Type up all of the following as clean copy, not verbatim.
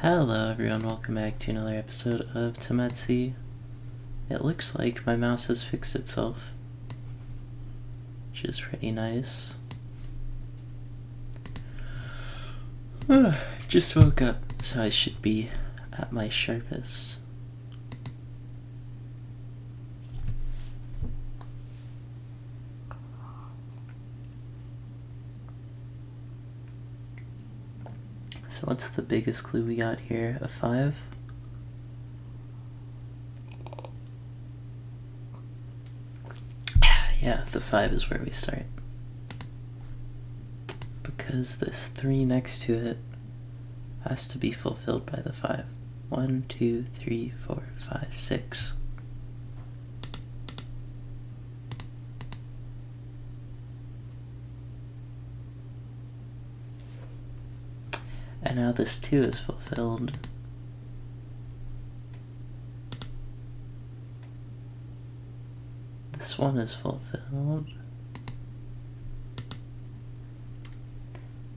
Hello everyone, welcome back to another episode of Tametsi. It looks like my mouse has fixed itself, which is pretty nice. Just woke up, so I should be at my sharpest. So what's the biggest clue we got here? A 5? Yeah, the 5 is where we start. Because this 3 next to it has to be fulfilled by the 5. 1, 2, 3, 4, 5, 6. And now this 2 is fulfilled. This 1 is fulfilled.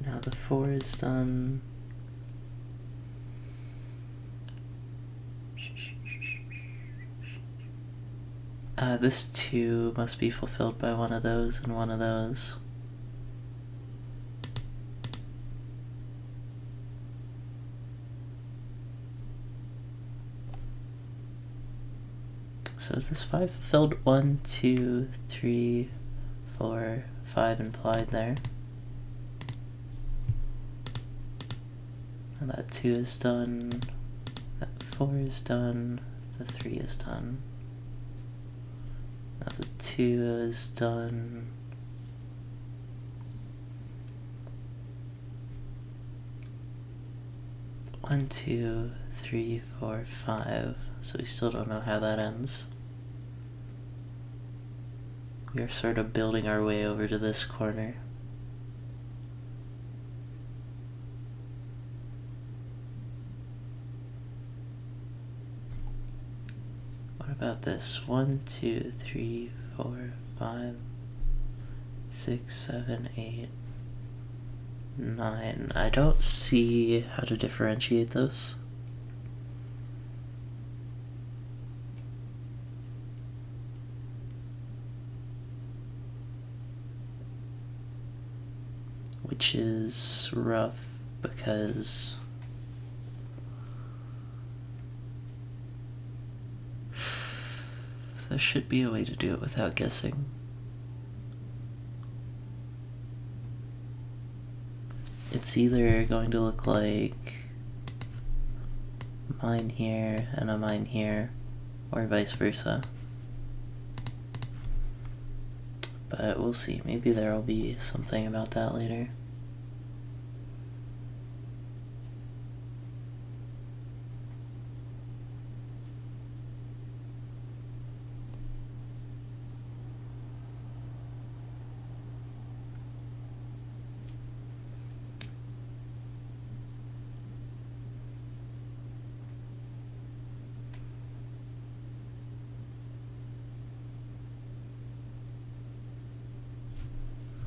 Now the 4 is done. This 2 must be fulfilled by one of those and one of those. So is this 5 fulfilled? 1, 2, 3, 4, 5 implied there. And that 2 is done, that 4 is done, the 3 is done. Now the 2 is done. One, 2, 3, 4, 5. So we still don't know how that ends. We are sort of building our way over to this corner. What about this? 1, 2, 3, 4, 5, 6, 7, 8, 9. I don't see how to differentiate this. Which is rough because there should be a way to do it without guessing. It's either going to look like mine here and a mine here, or vice versa. But we'll see. Maybe there will be something about that later.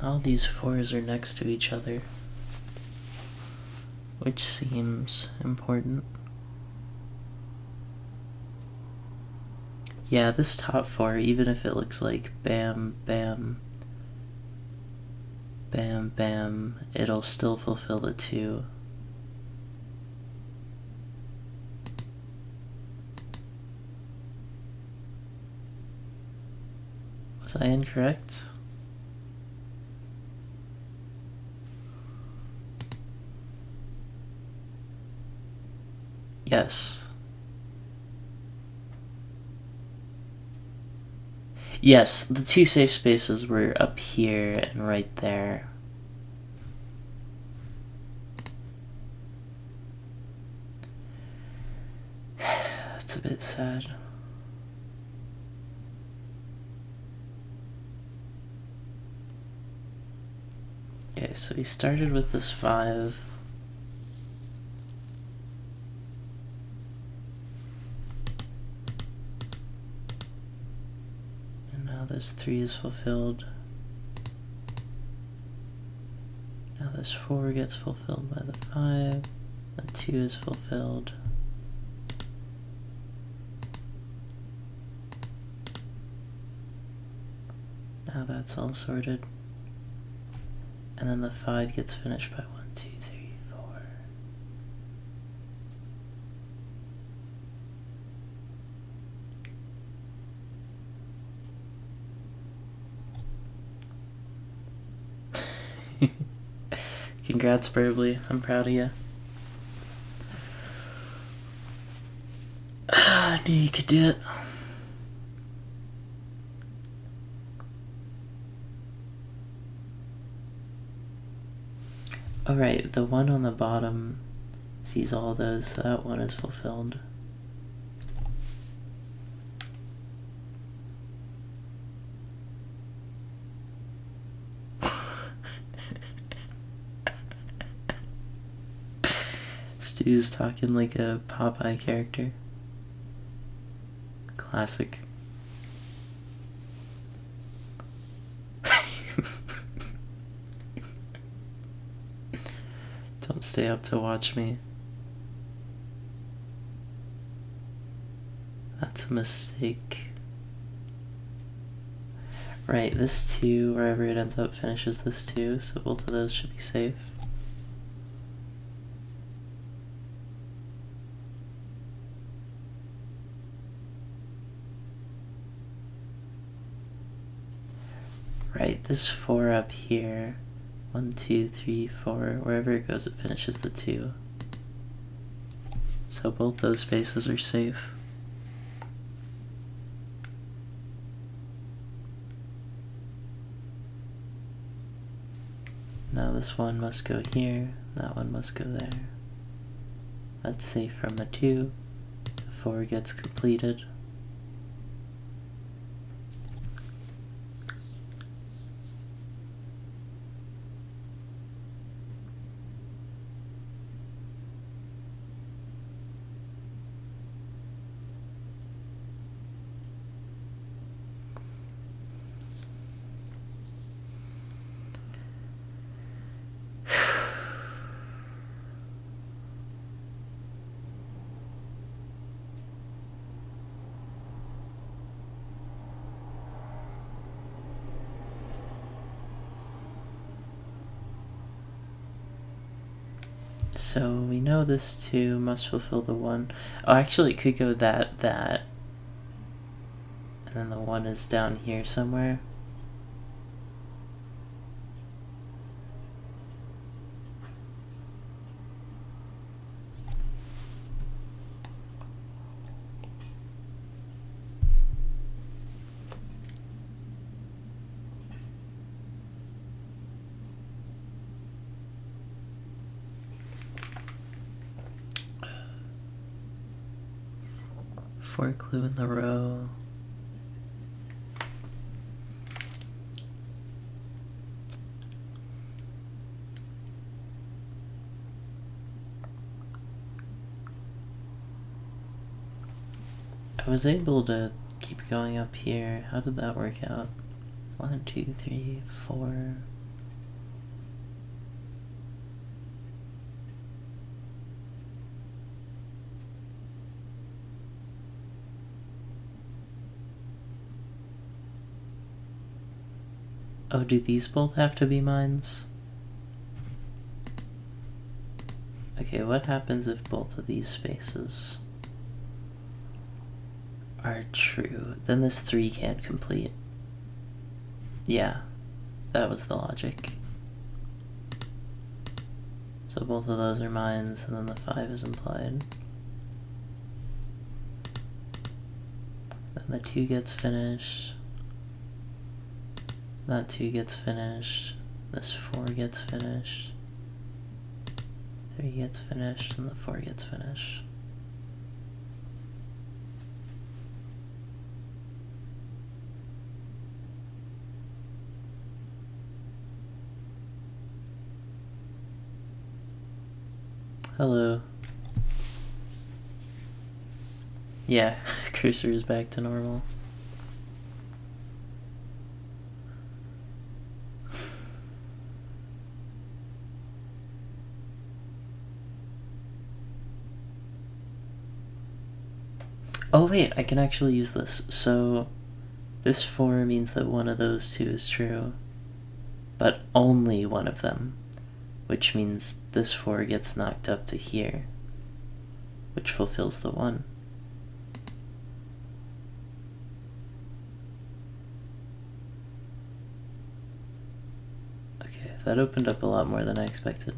All these 4s are next to each other, which seems important. Yeah, this top 4, even if it looks like bam, bam, bam, bam, it'll still fulfill the 2. Was I incorrect? Yes. Yes, the 2 safe spaces were up here and right there. That's a bit sad. Okay, so we started with this 5. This 3 is fulfilled. Now this 4 gets fulfilled by the 5. The 2 is fulfilled. Now that's all sorted. And then the 5 gets finished by 1, 2, 3, 4. Congrats, Burbly. I'm proud of you. I knew you could do it. Alright, the one on the bottom sees all those, so that one is fulfilled. Stu's talking like a Popeye character. Classic. Don't stay up to watch me. That's a mistake. Right, this 2, wherever it ends up, finishes this 2, so both of those should be safe. Right, this 4 up here, 1, 2, 3, 4, wherever it goes, it finishes the 2. So both those spaces are safe. Now this one must go here, that one must go there. That's safe from the 2. The 4 gets completed. So we know this 2 must fulfill the 1. Oh, actually it could go that. And then the 1 is down here somewhere. Four clue in the row. I was able to keep going up here. How did that work out? 1, 2, 3, 4. Oh, do these both have to be mines? Okay, what happens if both of these spaces are true? Then this 3 can't complete. Yeah, that was the logic. So both of those are mines, and then the 5 is implied. Then the 2 gets finished. That 2 gets finished. This 4 gets finished. 3 gets finished, and the 4 gets finished. Hello. Yeah, cursor is back to normal. Oh wait, I can actually use this. So this 4 means that one of those two is true, but only one of them, which means this 4 gets knocked up to here, which fulfills the 1. Okay, that opened up a lot more than I expected.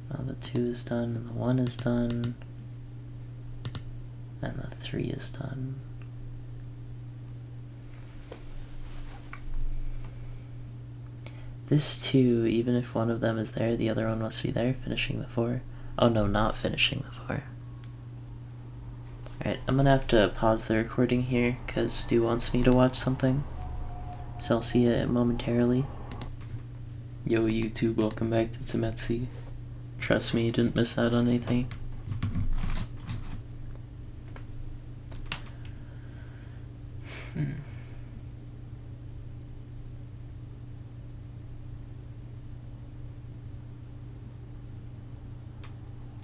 Now the 2 is done, and the 1 is done, and the 3 is done. This 2, even if one of them is there, the other one must be there, finishing the 4. Oh no, not finishing the 4. Alright, I'm gonna have to pause the recording here, because Stu wants me to watch something. So I'll see you momentarily. Yo YouTube, welcome back to Tametsi. Trust me, you didn't miss out on anything.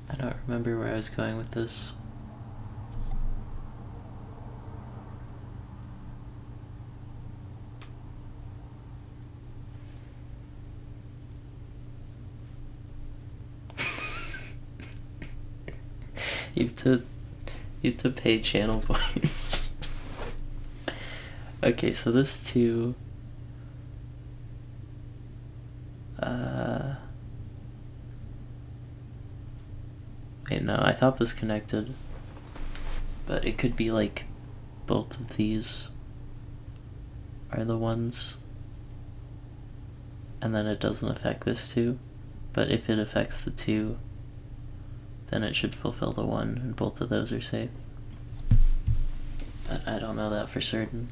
I don't remember where I was going with this. You have to pay channel points. Okay, so this 2 wait, no, I thought this connected, but it could be like both of these are the ones, and then it doesn't affect this 2, but if it affects the 2, then it should fulfill the 1, and both of those are safe. But I don't know that for certain.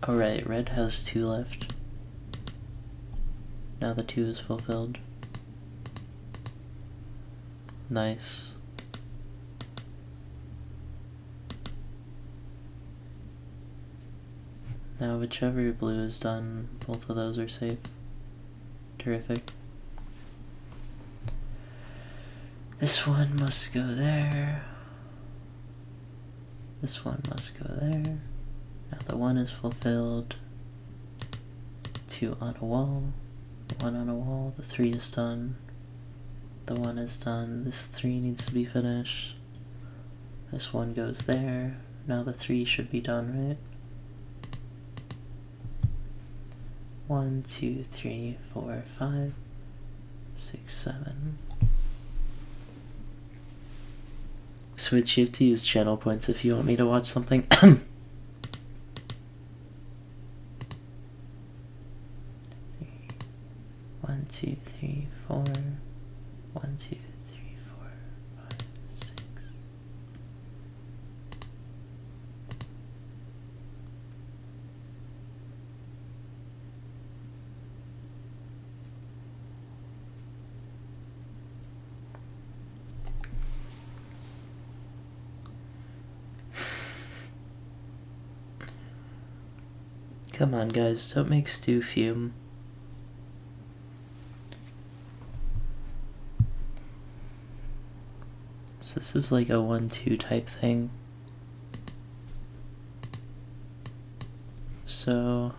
Alright, red has 2 left. Now the 2 is fulfilled. Nice. Now whichever blue is done, both of those are safe. Terrific. This one must go there. This one must go there. Now the 1 is fulfilled. 2 on a wall. 1 on a wall. The 3 is done. The 1 is done. This 3 needs to be finished. This 1 goes there. Now the 3 should be done, right? 1, 2, 3, 4, 5, 6, 7. Switch, you have to use channel points if you want me to watch something. 1, 2, 3, 4. 1, 2, 3, 4, 5, 6. Come on, guys, don't make Stu fume. So this is like a 1-2 type thing. So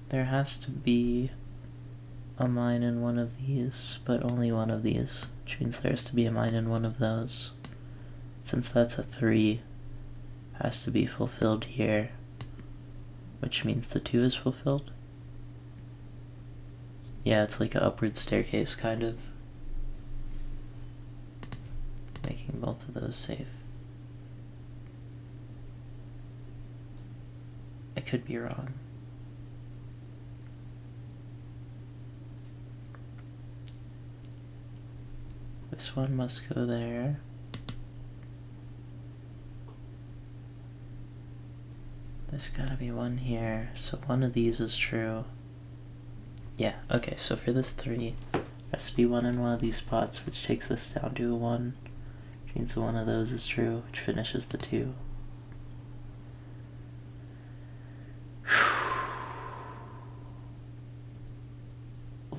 there has to be a mine in one of these, but only one of these, which means there has to be a mine in one of those. Since that's a 3, has to be fulfilled here, which means the 2 is fulfilled. Yeah, it's like an upward staircase, kind of. Making both of those safe. I could be wrong. This one must go there. There's gotta be one here, so one of these is true. Yeah, okay, so for this 3, has to be one in one of these spots, which takes this down to a 1. Which means one of those is true, which finishes the 2.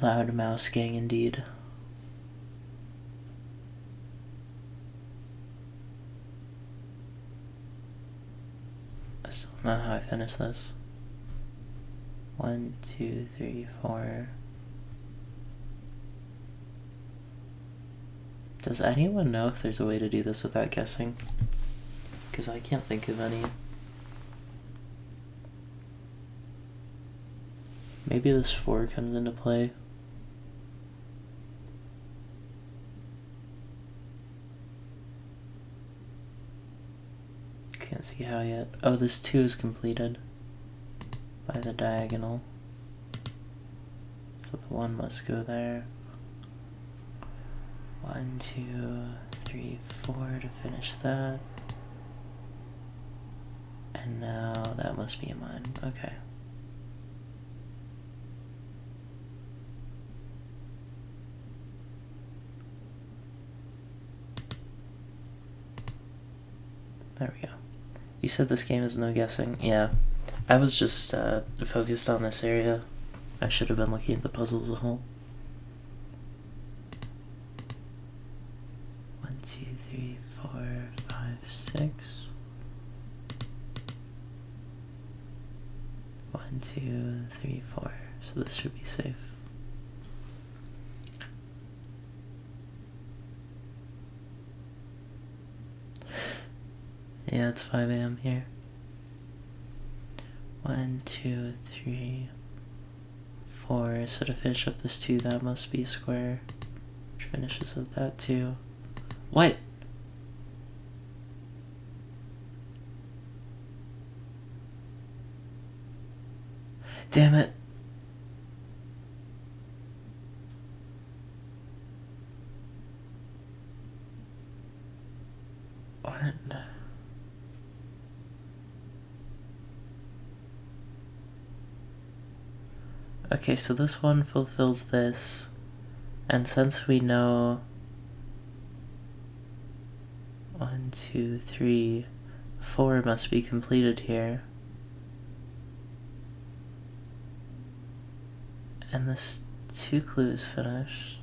Loud mouse gang indeed. I still don't know how I finish this. 1, 2, 3, 4. Does anyone know if there's a way to do this without guessing? Because I can't think of any. Maybe this 4 comes into play. Can't see how yet. Oh, this 2 is completed by the diagonal. So the 1 must go there. 1, 2, 3, 4 to finish that. And now that must be mine. Okay. There we go. You said this game is no guessing. Yeah. I was just focused on this area. I should have been looking at the puzzle as a whole. 1, 2, 3, 4, 5, 6. 1, 2, 3, 4. So this should be safe. Yeah, it's 5 a.m. here. 1, 2, 3, 4. So to finish up this 2, that must be square. Which finishes up that 2. What? Damn it. What? Okay, so this one fulfills this, and since we know 1, 2, 3, 4 must be completed here, and this 2 clue is finished.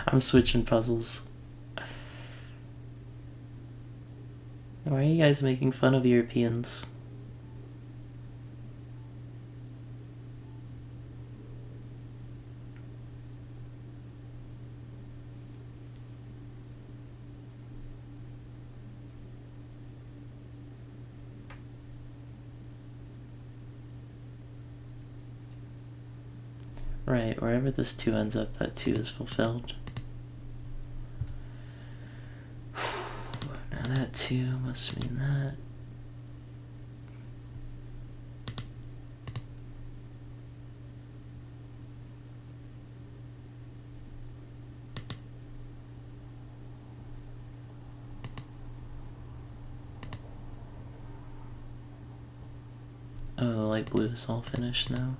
I'm switching puzzles. Why are you guys making fun of Europeans? Right, wherever this 2 ends up, that 2 is fulfilled. Now that 2 must mean that. Oh, the light blue is all finished now.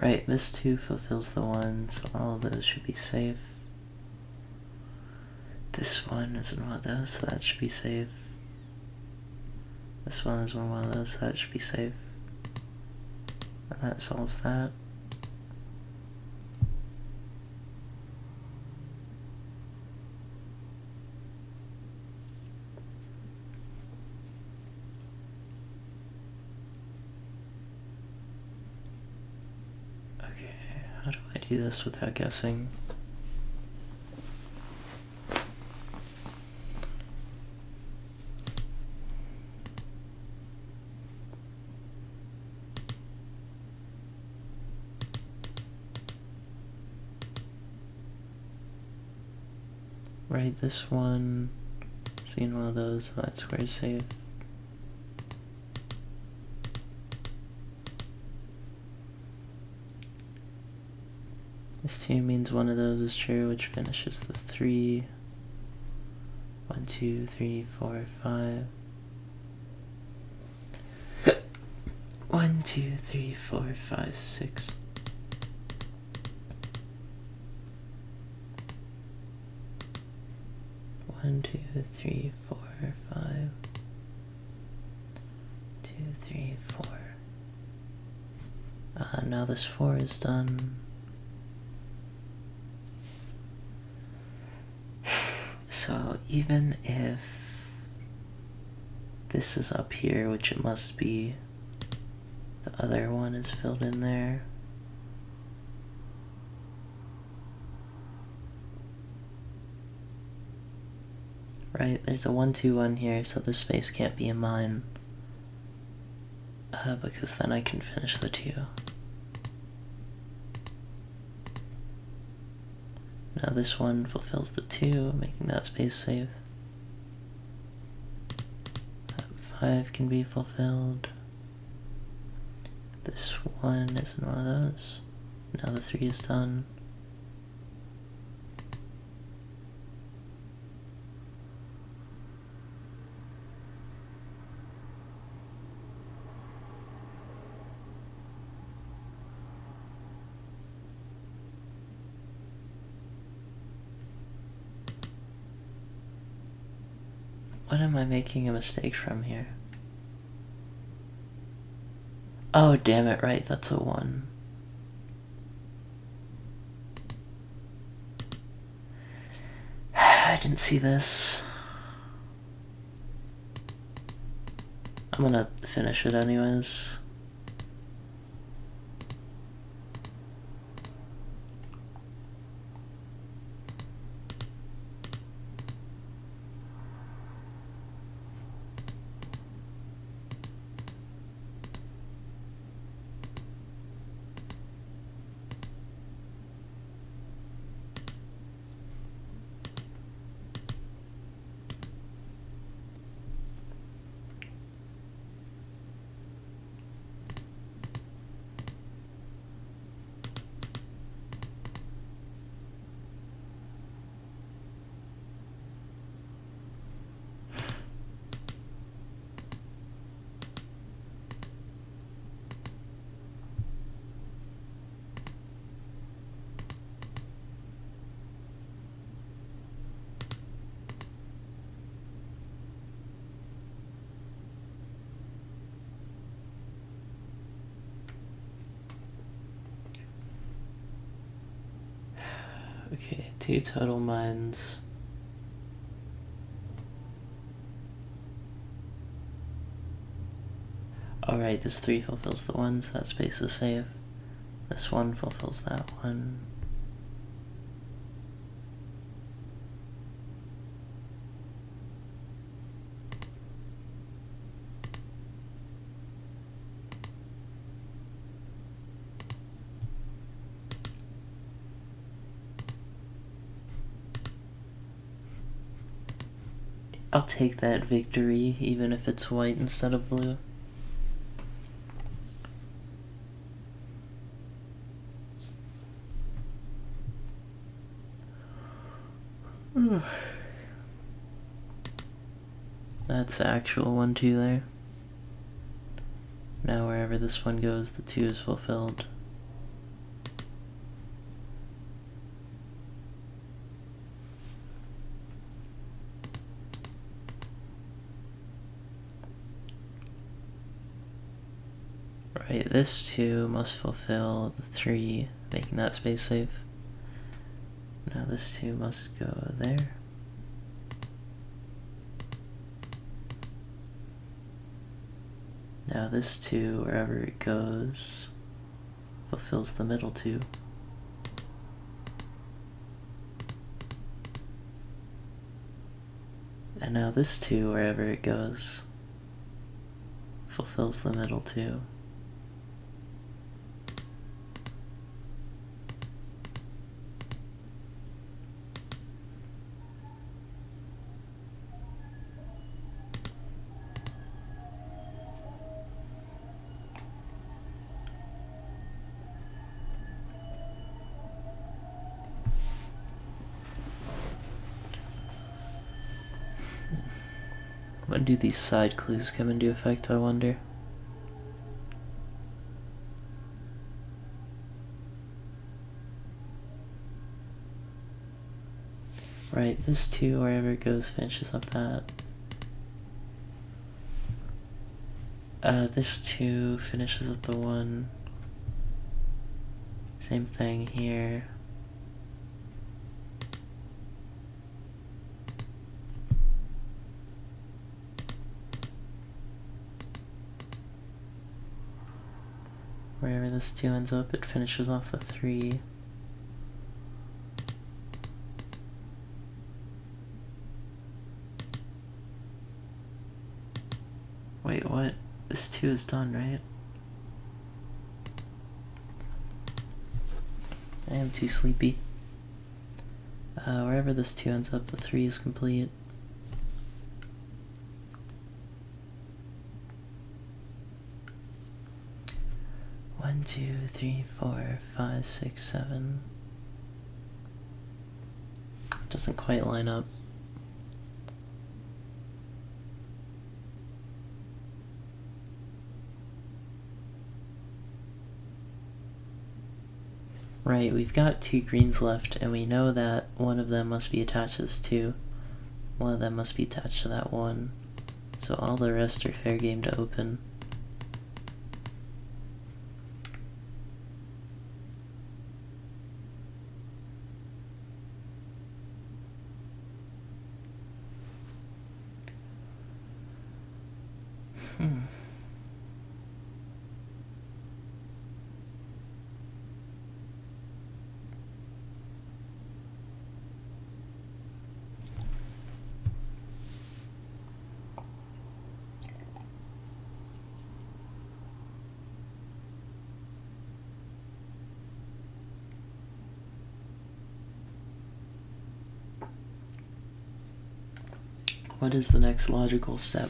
Right, this 2 fulfills the 1, so all of those should be safe. This one isn't one of those, so that should be safe. This one is one of those, so that should be safe. And that solves that. How do I do this without guessing? Right, this one, seen one of those, that square's safe. This 2 means one of those is true, which finishes the 3. 1, 2, 3, 4, 5. 1, 2, 3, 4, 5, 6. One, 2, 3, 4, 5. 2, 3, 4. Now this 4 is done. So even if this is up here, which it must be, the other one is filled in there. Right, there's a 1, 2, 1 here, so this space can't be in mine. Because then I can finish the 2. Now this one fulfills the 2, making that space safe. That 5 can be fulfilled. This 1 isn't one of those. Now the 3 is done. What am I making a mistake from here? Oh, damn it, right, that's a 1. I didn't see this. I'm gonna finish it anyways. Okay, 2 total mines. Alright, this 3 fulfills the 1, so that space is safe. This 1 fulfills that 1. I'll take that victory, even if it's white instead of blue. That's the actual 1, 2 there. Now wherever this one goes, the 2 is fulfilled. Right, this 2 must fulfill the 3, making that space safe. Now this 2 must go there. Now this 2, wherever it goes, fulfills the middle 2. And now this 2, wherever it goes, fulfills the middle 2. When do these side clues come into effect, I wonder? Right, this 2, wherever it goes, finishes up that. This 2 finishes up the 1. Same thing here. Wherever this 2 ends up, it finishes off the 3. Wait, what? This 2 is done, right? I am too sleepy. Wherever this 2 ends up, the 3 is complete. One, 2, 3, 4, 5, 6, 7. Doesn't quite line up. Right, we've got 2 greens left, and we know that one of them must be attached to this 2. One of them must be attached to that 1. So all the rest are fair game to open. What is the next logical step?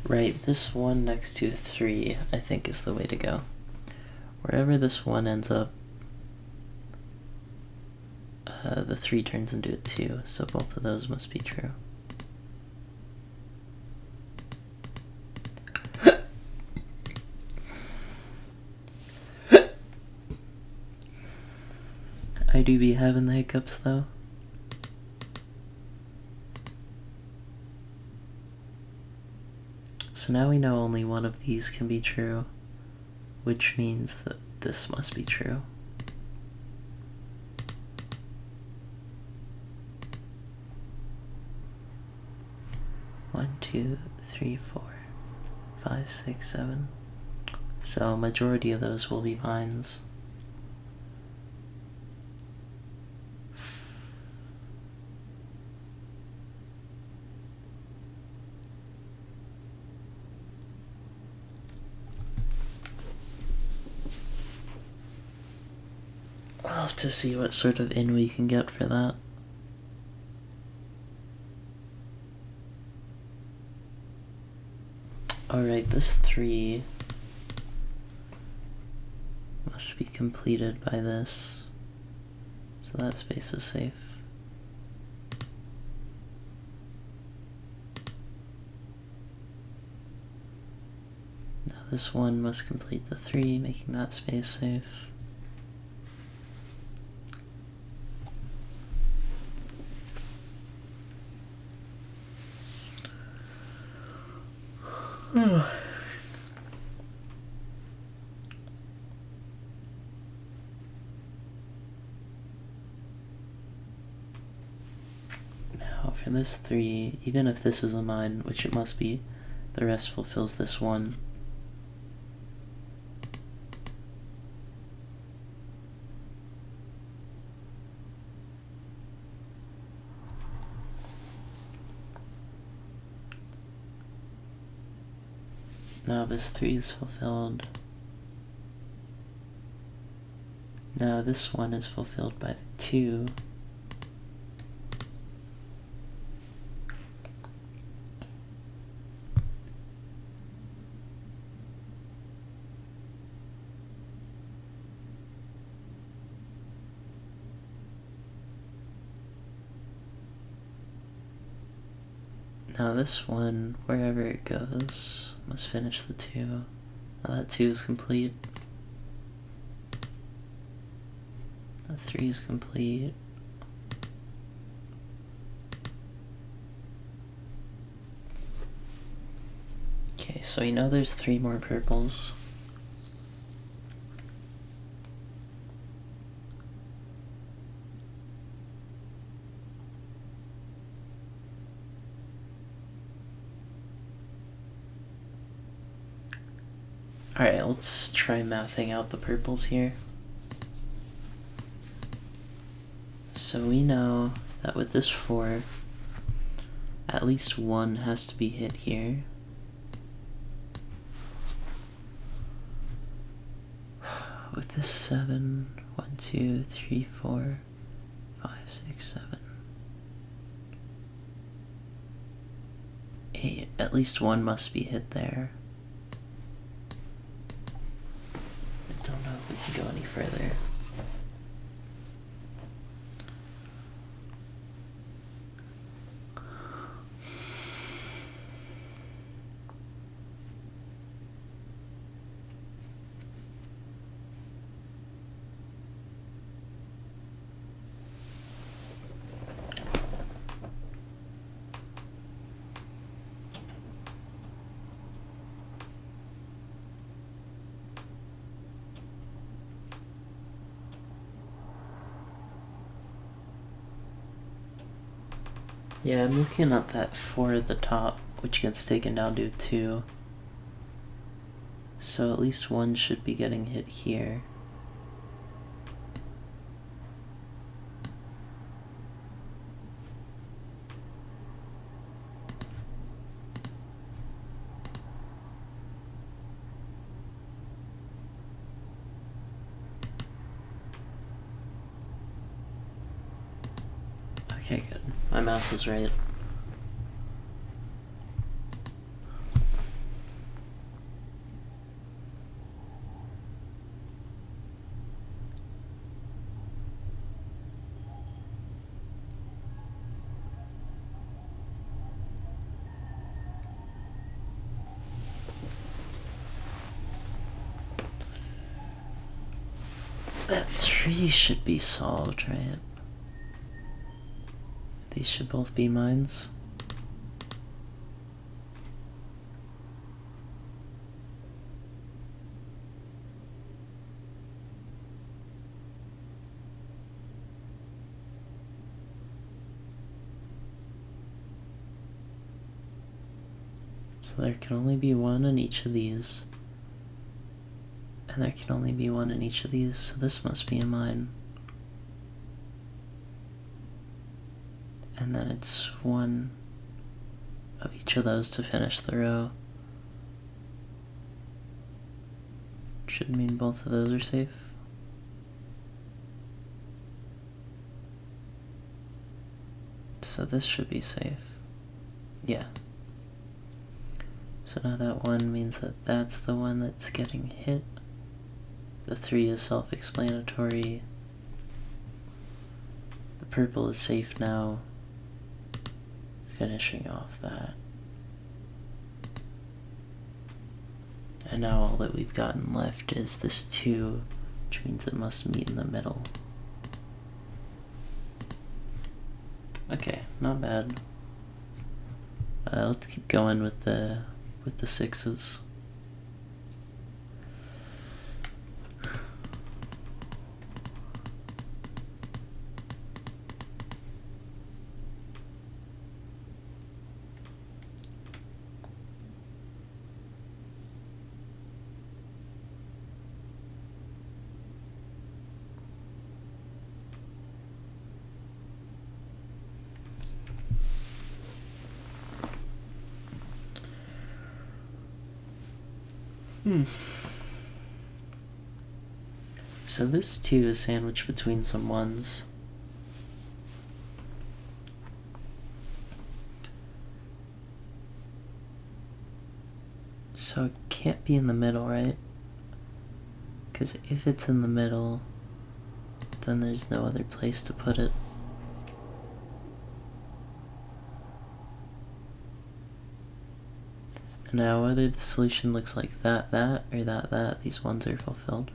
Right, this 1 next to a 3, I think, is the way to go. Wherever this 1 ends up, the 3 turns into a 2, so both of those must be true. I do be having the hiccups, though. So now we know only one of these can be true, which means that this must be true. One, 2, 3, 4, 5, 6, 7. So majority of those will be mines. I'll have to see what sort of in we can get for that. Alright, this 3 must be completed by this, so that space is safe. Now this 1 must complete the 3, making that space safe. Now for this 3, even if this is a mine, which it must be, the rest fulfills this 1. Now this 3 is fulfilled. Now this one is fulfilled by the 2. Now this one, wherever it goes, must finish the 2. Now that 2 is complete. That 3 is complete. Okay, so you know there's 3 more purples. Alright, let's try mathing out the purples here. So we know that with this 4, at least 1 has to be hit here. With this 7, 1, 2, 3, 4, 5, 6, 7, 8. At least 1 must be hit there. I don't know if we can go any further. Yeah, I'm looking at that 4 at the top, which gets taken down to 2. So at least 1 should be getting hit here. Okay, good. My math was right. That 3 should be solved, right? These should both be mines. So there can only be 1 in each of these. And there can only be 1 in each of these, so this must be a mine. And then it's 1 of each of those to finish the row. Should mean both of those are safe. So this should be safe. Yeah. So now that 1 means that that's the one that's getting hit. The 3 is self-explanatory. The purple is safe now. Finishing off that. And now all that we've gotten left is this 2, which means it must meet in the middle. Okay, not bad. Let's keep going with the 6s. So this 2 is sandwiched between some 1s. So it can't be in the middle, right? Because if it's in the middle, then there's no other place to put it. Now, whether the solution looks like that, or that, these 1s are fulfilled.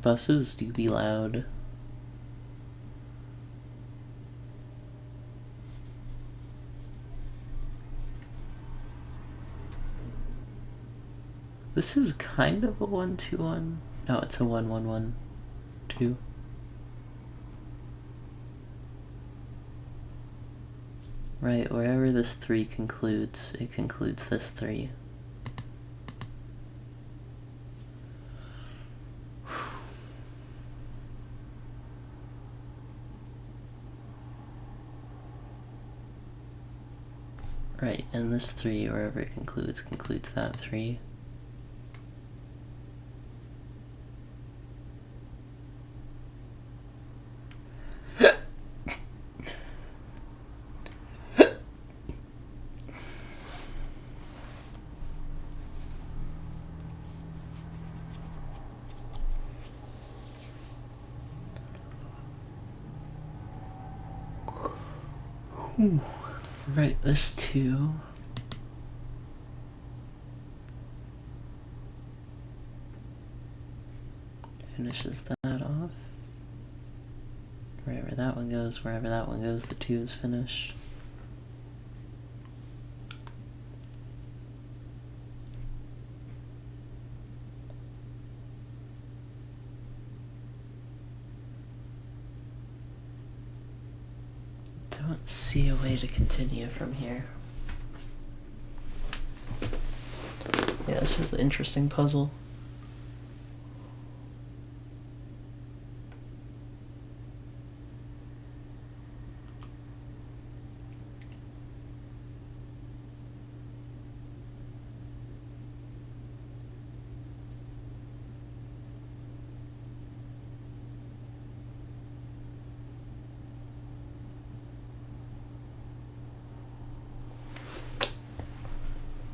Buses do be loud. This is kind of a 1-2-1. No, it's a 1-1-1-2. Right, wherever this 3 concludes, it concludes this 3. Right, and this 3, wherever it concludes that 3. Right, this 2. Finishes that off. Wherever that one goes, the 2 is finished. Don't see a way to continue from here. Yeah, this is an interesting puzzle.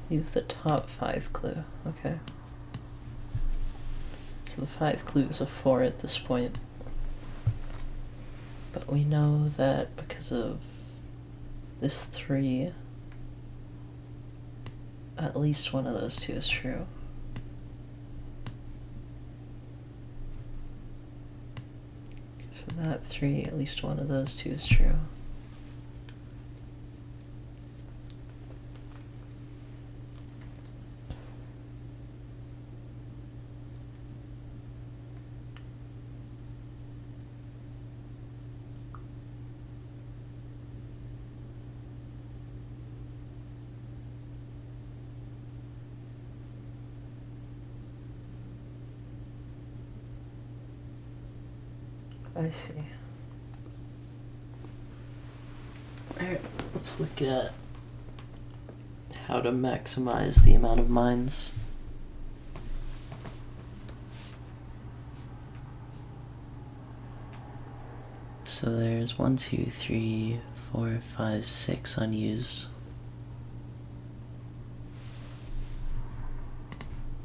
Use the top 5 clue. Okay. So the 5 clues are 4 at this point. But we know that because of this 3, at least one of those 2 is true. So that 3, at least one of those 2 is true. I see. Alright, let's look at how to maximize the amount of mines. So there's 1, 2, 3, 4, 5, 6 unused.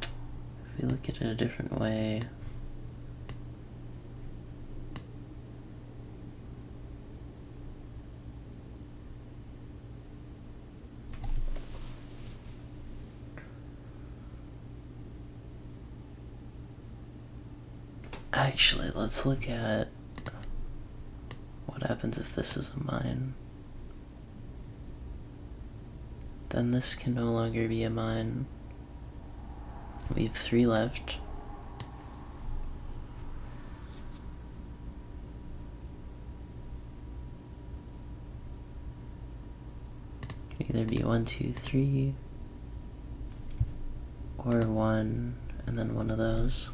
If we look at it a different way, actually, let's look at what happens if this is a mine. Then this can no longer be a mine. We have 3 left. Either be 1, 2, 3, or 1, and then one of those.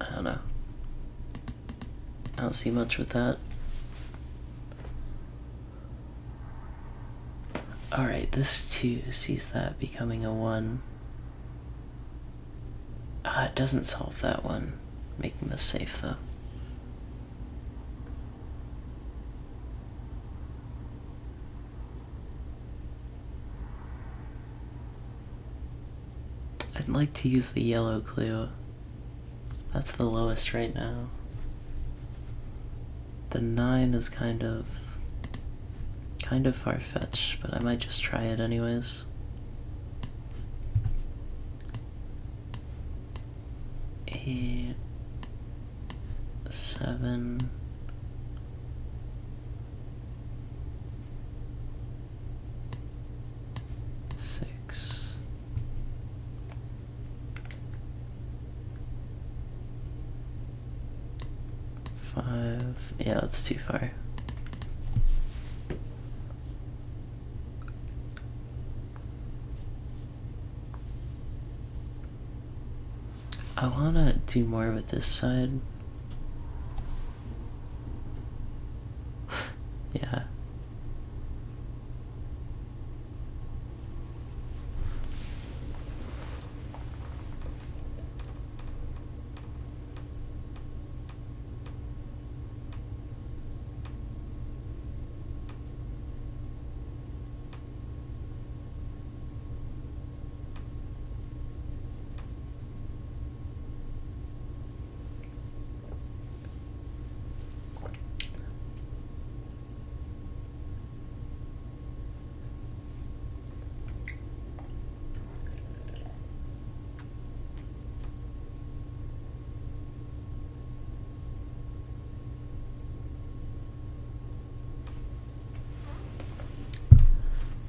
I don't know. I don't see much with that. Alright, this 2 sees that becoming a 1. It doesn't solve that one, making this safe though. I'd like to use the yellow clue. That's the lowest right now. The 9 is kind of far-fetched, but I might just try it anyways. 8, 7, 6, 5. Yeah, that's too far. I want to do more with this side. Yeah.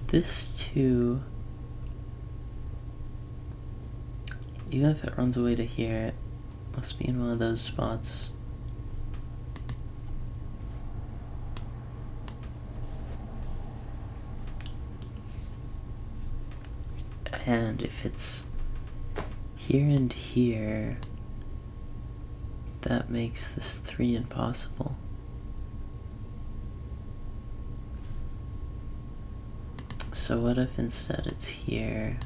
This 2, even if it runs away to here, it must be in one of those spots. And if it's here and here, that makes this 3 impossible. So what if instead it's here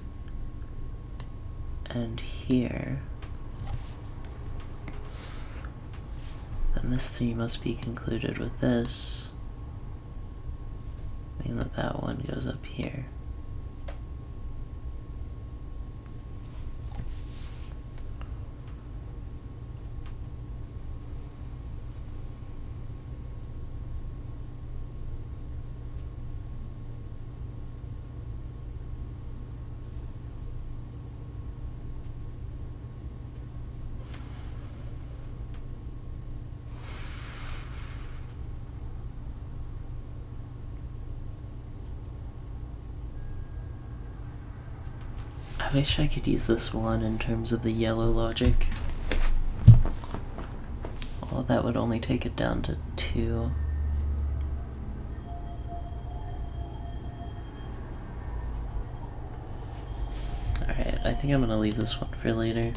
and here? Then this 3 must be concluded with this, meaning that that one goes up here. I wish I could use this 1 in terms of the yellow logic. Well, that would only take it down to 2. Alright, I think I'm gonna leave this one for later.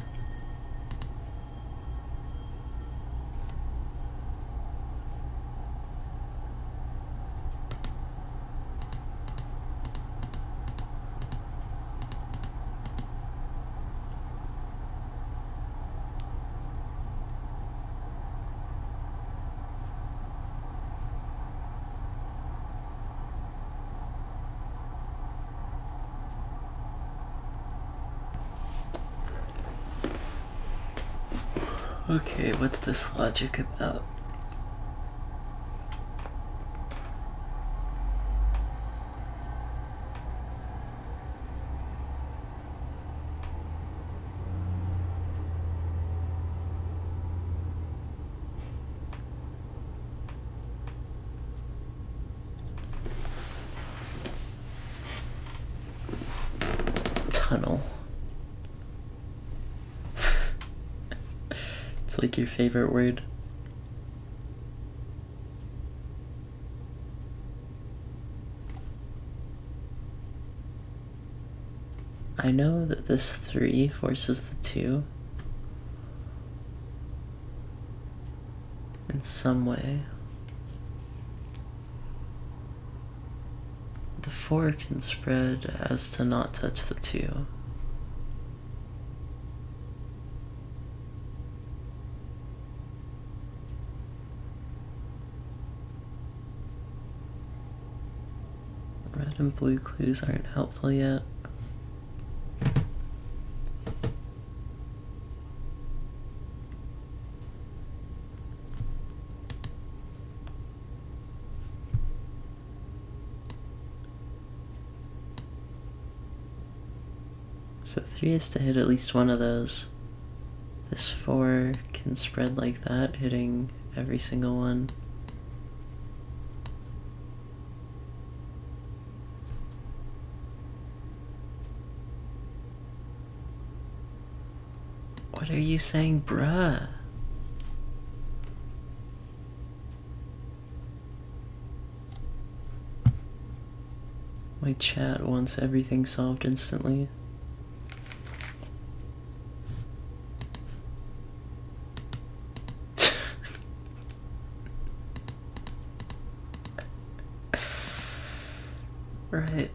Okay, what's this logic about? Tunnel. It's like your favorite word. I know that this 3 forces the 2 in some way. The 4 can spread as to not touch the 2. Red and blue clues aren't helpful yet. So 3 is to hit at least one of those. This 4 can spread like that, hitting every single one. What are you saying, bruh? My chat wants everything solved instantly. Right.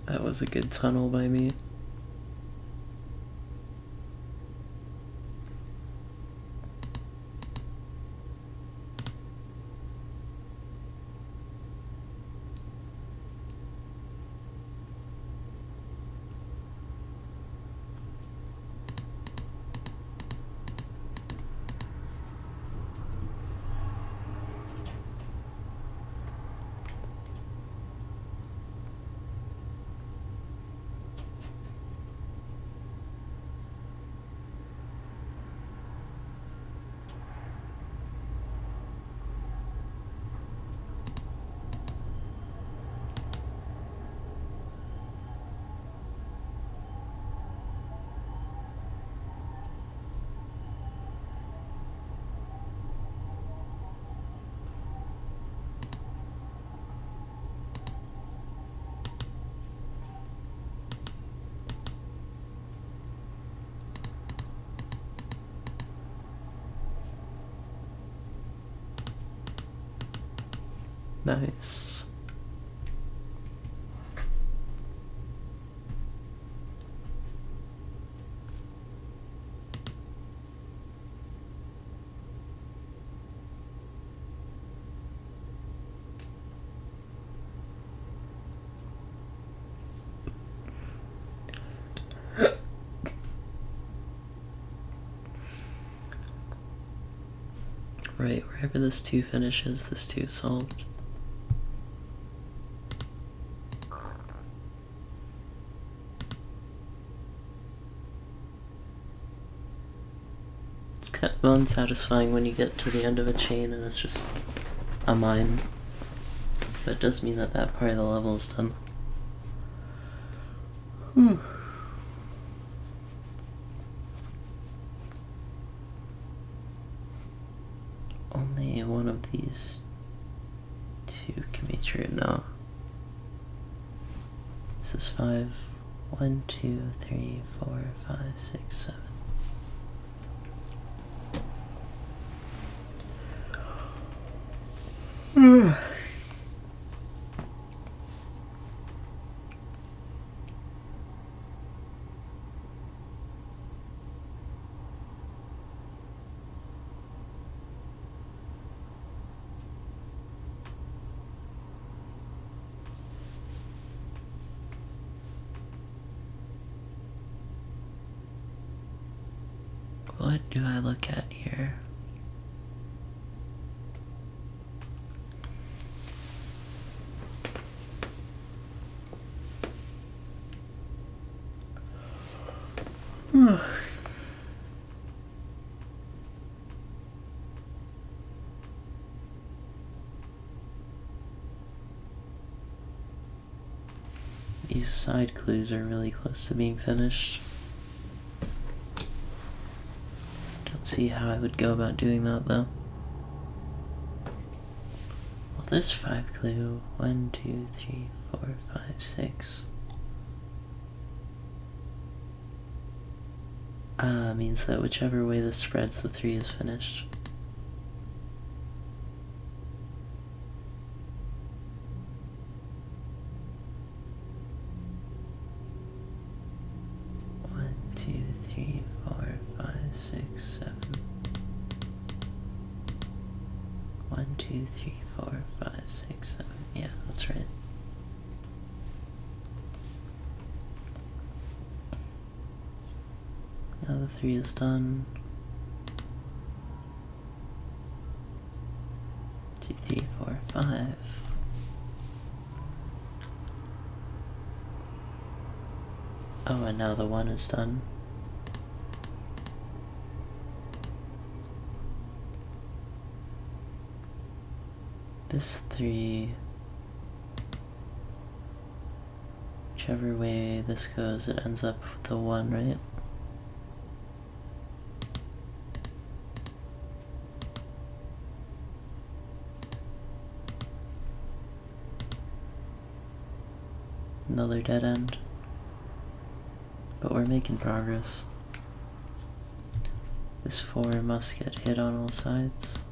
That was a good tunnel by me. Nice. Right, wherever this 2 finishes, this 2 is solved. It's kind of unsatisfying when you get to the end of a chain and it's just a mine. But it does mean that that part of the level is done. Only one of these 2 can be true. No. This is 5. 1, 2, 3, 4, 5, 6, 7. What do I look at here? These side clues are really close to being finished. don't see how I would go about doing that though. Well, this 5 clue, 1, 2, 3, 4, 5, 6. Means that whichever way this spreads, the 3 is finished. One, 2, 3, 4, 5, 6, 7. 1, 2, 3, 4, 5, 6, 7. Yeah, that's right. Now the 3 is done. 2, 3, 4, 5. Oh, and now the 1 is done. This 3, whichever way this goes, it ends up with the 1, right? Another dead end. But we're making progress. This 4 must get hit on all sides.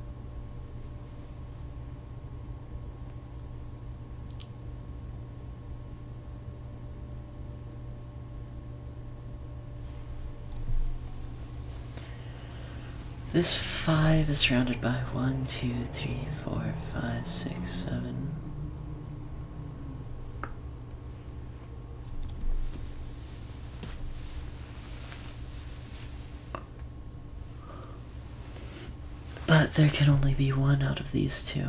This 5 is surrounded by 1, 2, 3, 4, 5, 6, 7. But there can only be 1 out of these 2.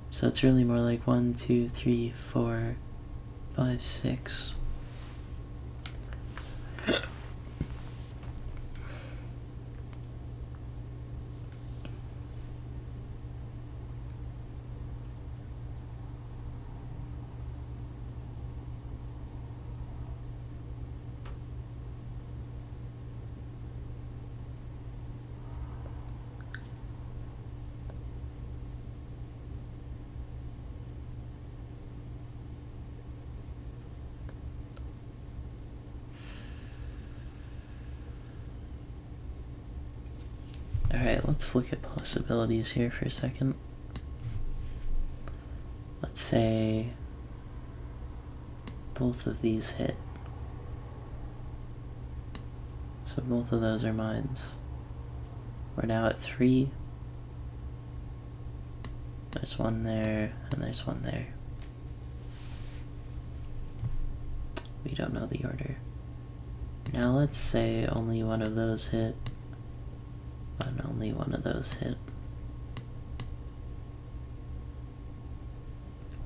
So it's really more like 1, 2, 3, 4, 5, 6. Alright, let's look at possibilities here for a second. Let's say both of these hit. So both of those are mines. We're now at 3. There's 1 there, and there's 1 there. We don't know the order. Now let's say only 1 of those hit. And only 1 of those hit.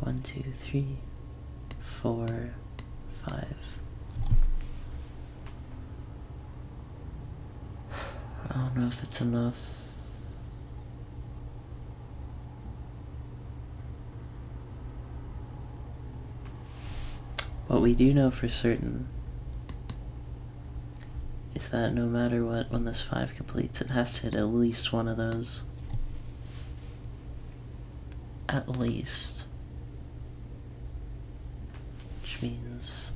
1, 2, 3, 4, 5. I don't know if it's enough. What we do know for certain is that no matter what, when this 5 completes, it has to hit at least 1 of those. At least. Which means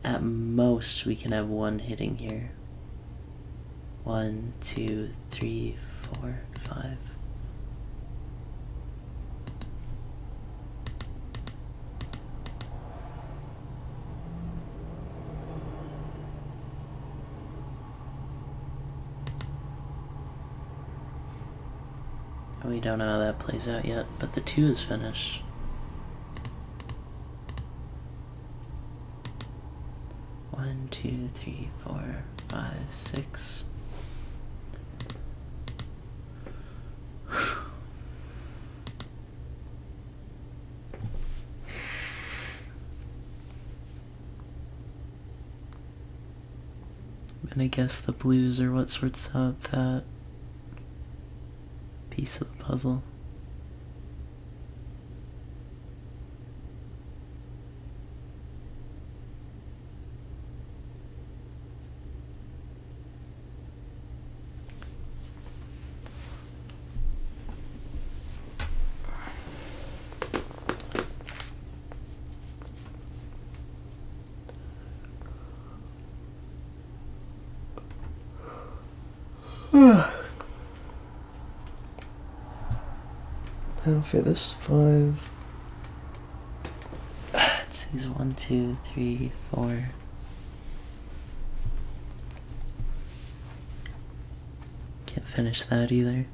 at most we can have 1 hitting here. 1, 2, 3, 4, 5. We don't know how that plays out yet, but the 2 is finished. One, 2, 3, 4, 5, 6. And I guess the blues are what sorts out that piece of the puzzle. Now for this 5. Let's use 1, 2, 3, 4. Can't finish that either.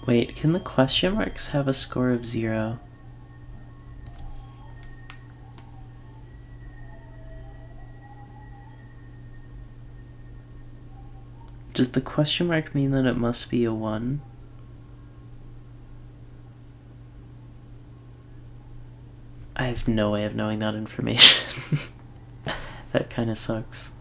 Wait, can the question marks have a score of 0? Does the question mark mean that it must be a 1? I have no way of knowing that information. That kind of sucks.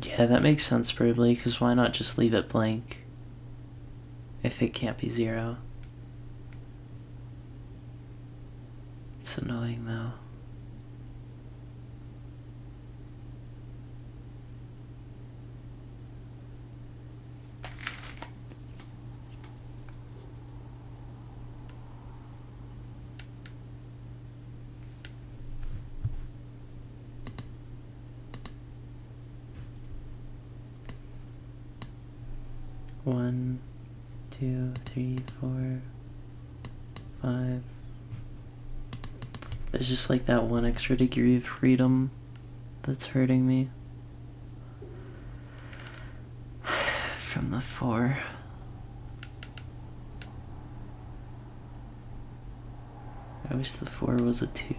Yeah, that makes sense, Bribly, because why not just leave it blank if it can't be 0? It's annoying, though. One, 2, 3, 4, 5. There's just like that one extra degree of freedom that's hurting me from the 4. I wish the 4 was a 2.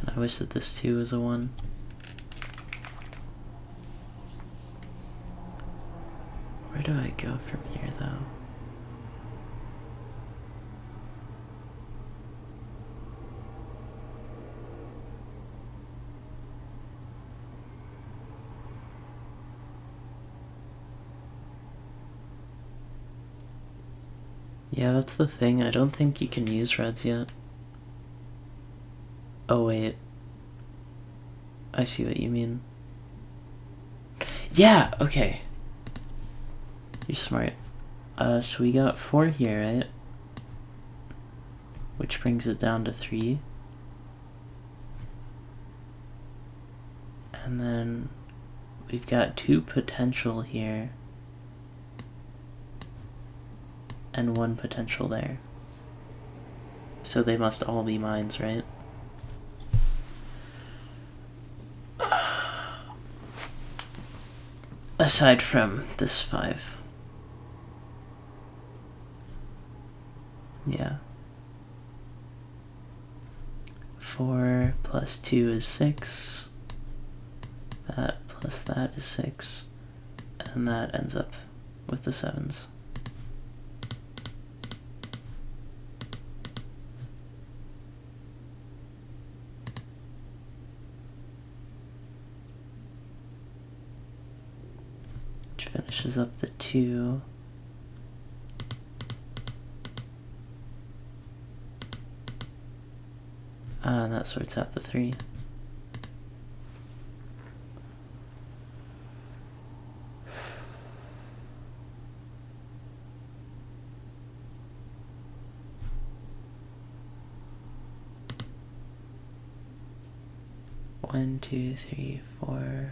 And I wish that this 2 was a 1. Where do I go from here, though? Yeah, that's the thing. I don't think you can use reds yet. Oh, wait. I see what you mean. Yeah, okay. You're smart. So we got 4 here, right? Which brings it down to 3. And then we've got 2 potential here. And 1 potential there. So they must all be mines, right? Aside from this 5. Yeah. 4 plus 2 is 6. That plus that is 6. And that ends up with the 7s. Which finishes up the 2. And that sorts out the 3. One, 2, 3, 4.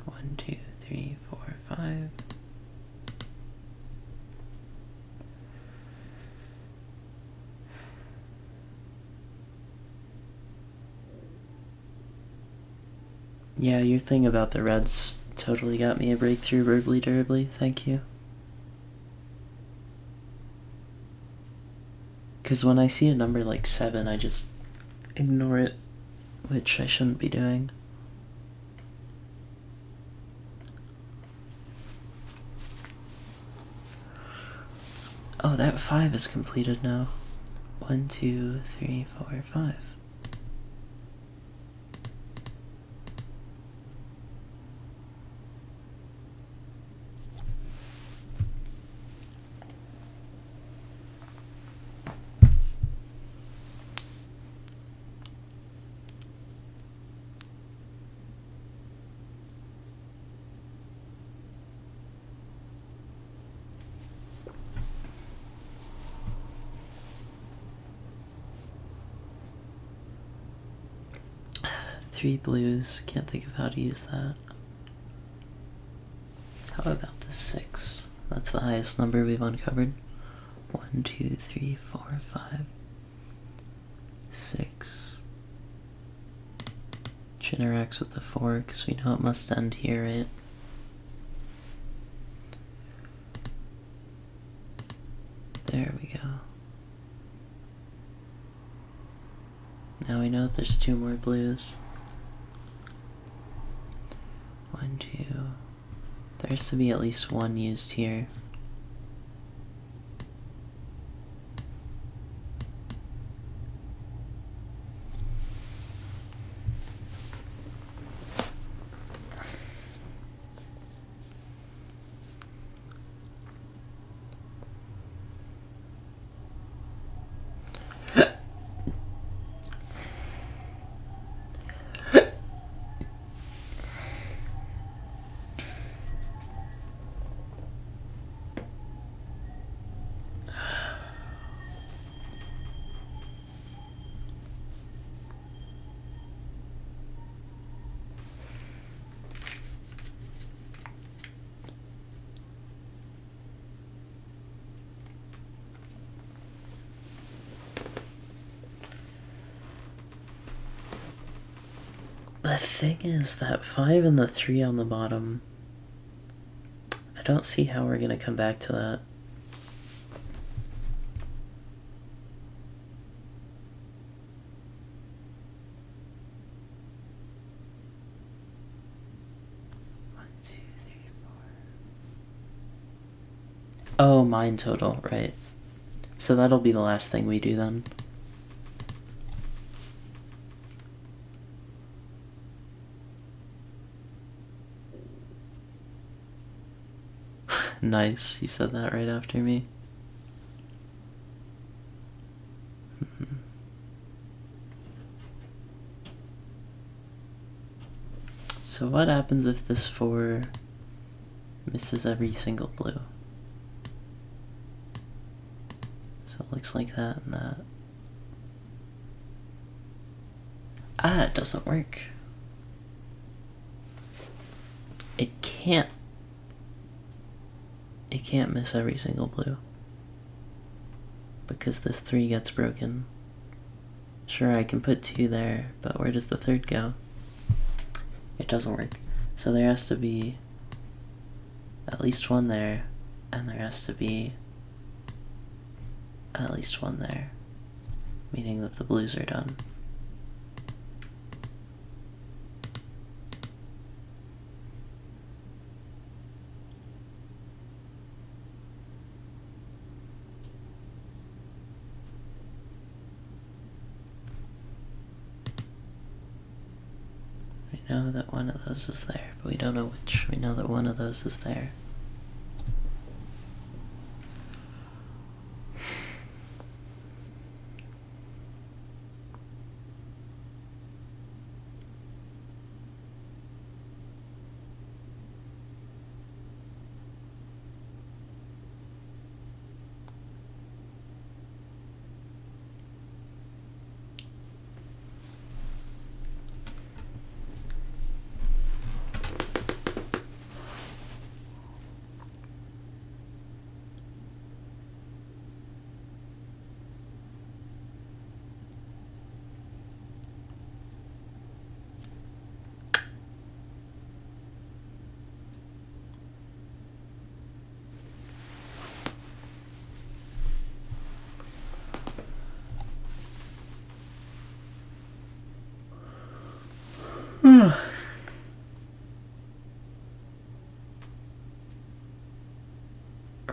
1, 2, 3, 4, 5. Yeah, your thing about the reds totally got me a breakthrough, verbally, durably. Thank you. Because when I see a number like 7, I just ignore it, which I shouldn't be doing. Oh, that 5 is completed now. 1, 2, 3, 4, 5. Three blues, can't think of how to use that. How about the 6? That's the highest number we've uncovered. 1, 2, 3, 4, 5, 6. Which interacts with the 4 because we know it must end here, right? There we go. Now we know that there's 2 more blues. 1, 2. There has to be at least 1 used here. The thing is that 5 and the 3 on the bottom, I don't see how we're gonna come back to that. Oh, mine total, right. So that'll be the last thing we do then. Nice, you said that right after me. So what happens if this 4 misses every single blue? So it looks like that and that. Ah, it doesn't work. It can't miss every single blue. Because this 3 gets broken. Sure, I can put 2 there, but where does the 3rd go? It doesn't work. So there has to be at least 1 there, and there has to be at least 1 there, meaning that the blues are done. We know that one of those is there, but we don't know which. We know that one of those is there.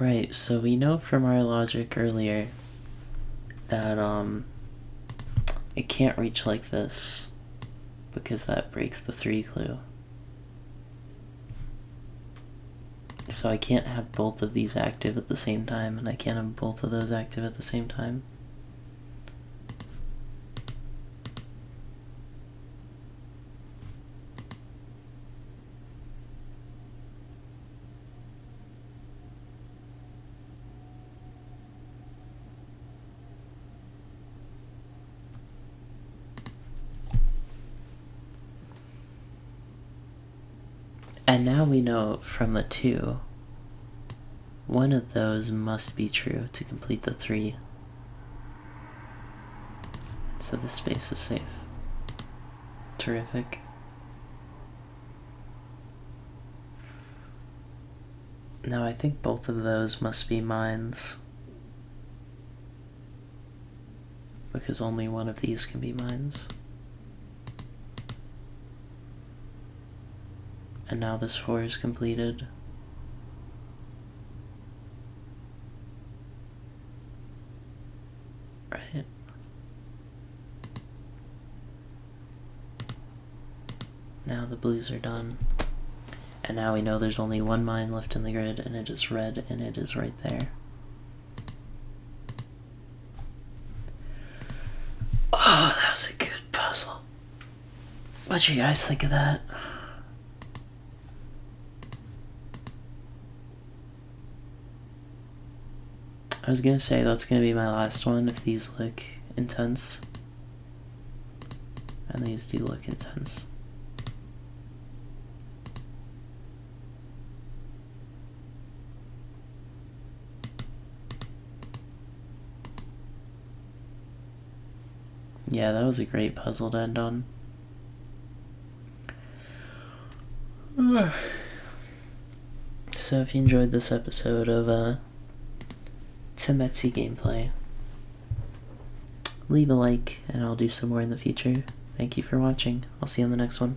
Right, so we know from our logic earlier that it can't reach like this because that breaks the 3 clue. So I can't have both of these active at the same time, and I can't have both of those active at the same time. And now we know from the 2, one of those must be true to complete the 3. So this space is safe. Terrific. Now I think both of those must be mines, because only one of these can be mines. And now this 4 is completed. Right. Now the blues are done. And now we know there's only one mine left in the grid, and it is red, and it is right there. Oh, that was a good puzzle. What'd you guys think of that? I was gonna say that's gonna be my last one if these look intense. And these do look intense. Yeah, that was a great puzzle to end on. So if you enjoyed this episode of Tametsi gameplay, leave a like and I'll do some more in the future. Thank you for watching. I'll see you on the next one.